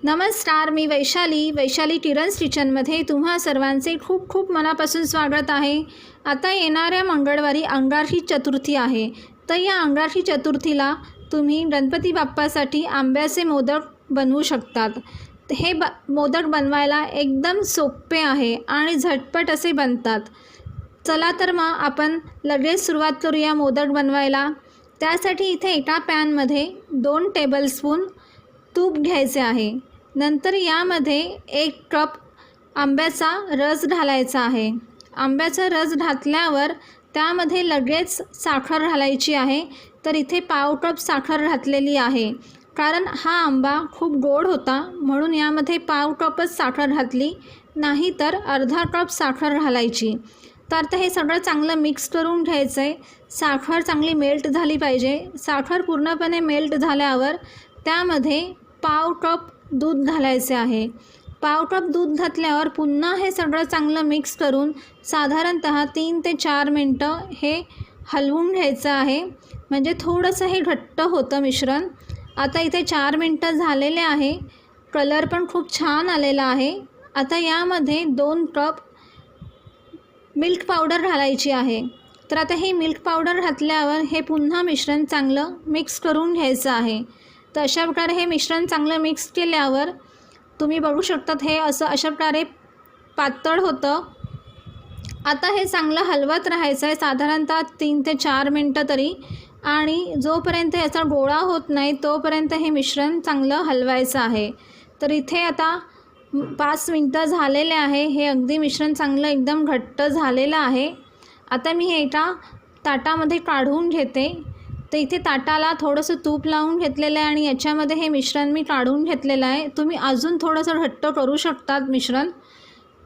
नमस्कार, मी वैशाली टिरन्स किचनमध्ये तुम्हा सर्वांचे खूप खूप मनापासून स्वागत आहे। आता येणाऱ्या मंगळवारी अंगारकी चतुर्थी आहे, तर या अंगारकी चतुर्थीला तुम्ही गणपती बाप्पासाठी आंब्याचे मोदक बनवू शकतात। हे मोदक बनवायला एकदम सोपे आहे आणि झटपट असे बनतात। चला तर मग आपण लगेच सुरुवात करूया मोदक बनवायला। त्यासाठी इथे एका पॅनमध्ये 2 टेबलस्पून तूप घ्यायचे आहे। नंतर यामध्ये 1 कप आंब्याचा रस घालायचा आहे। आंब्याचा रस घातल्यावर त्यामध्ये लगेच साखर घालायची आहे। तर इथे पाव कप साखर घातलेली आहे, कारण हा आंबा खूप गोड होता म्हणून यामध्ये पाव कपच साखर घातली, नाही तर अर्धा कप साखर घालायची। तर आता हे सगळं चांगलं मिक्स करून घ्यायचं आहे। साखर चांगली मेल्ट झाली पाहिजे। साखर पूर्णपणे मेल्ट झाल्यावर त्यामध्ये पाव कप दूध घालायचे आहे। पाव कप दूध घातल्यावर पुन्हा हे सगळं चांगलं मिक्स करून साधारणतः 3 ते 4 मिनटं हे हलवून घ्यायचं आहे, म्हणजे थोडंसं हे घट्ट होतं मिश्रण। आता इथे 4 मिनटं झालेले आहे, कलर पण खूप छान आलेला आहे। आता यामध्ये 2 कप मिल्क पावडर घालायची आहे। तर आता हे मिल्क पावडर घातल्यावर हे पुन्हा मिश्रण चांगलं मिक्स करून घ्यायचं आहे। तर अशा प्रकारे हे मिश्रण चांगलं मिक्स केल्यावर तुम्ही बघू शकतात हे अशा प्रकारे पातळ होतं। आता हे चांगलं हलवत राहायचं आहे साधारणतः 3 ते 4 मिनटं तरी, आणि जोपर्यंत याचा गोळा होत नाही तोपर्यंत हे मिश्रण चांगलं हलवायचं आहे। तर इथे आता 5 मिनटं झालेले आहे। हे अगदी मिश्रण चांगलं एकदम घट्ट झालेलं आहे। आता मी हे एका ताटामध्ये काढून घेते। तर इथे ताटाला थोडंसं तूप लावून घेतलेलं आहे आणि याच्यामध्ये हे मिश्रण मी काढून घेतलेलं आहे। तुम्ही अजून थोडंसं घट्ट करू शकतात मिश्रण।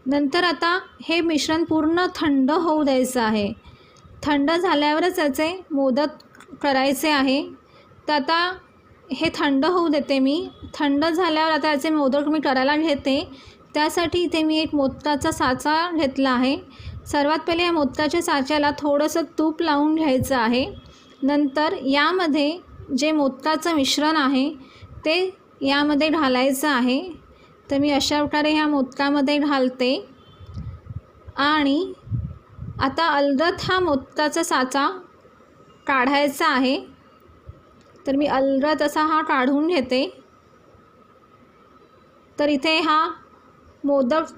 नंतर आता हे मिश्रण पूर्ण थंड होऊ द्यायचं आहे। थंड झाल्यावरच याचे मोदक करायचे आहे। तर आता हे थंड होऊ देते मी। थंड झाल्यावर आता याचे मोदक मी करायला घेते। त्यासाठी इथे मी एक मोदकाचा साचा घेतला आहे। सर्वात पहिले या मोदकाच्या साच्याला थोडंसं तूप लावून घ्यायचं आहे। नंतर यामध्ये जे मोदकाचं मिश्रण आहे ते यामध्ये घालायचं आहे। तर मी अशा प्रकारे ह्या मोदकामध्ये घालते आणि आता अलगद हा मोदकाचा साचा काढायचा आहे। तर मी अलगद असा हा काढून घेते। तर इथे हा मोदक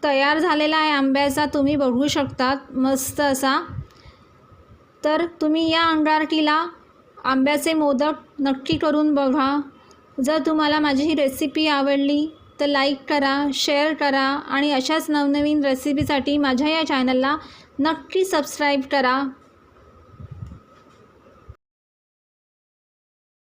तयार झालेला आहे आंब्याचा, तुम्ही बघू शकतात मस्त असा। तर तुम्ही या अंगारकीला आंब्याचे मोदक नक्की करून बघा। जर तुम्हाला माझी ही रेसिपी आवडली तर लाईक करा, शेअर करा आणि अशाच नवनवीन रेसिपीसाठी माझ्या या चॅनलला नक्की सबस्क्राईब करा।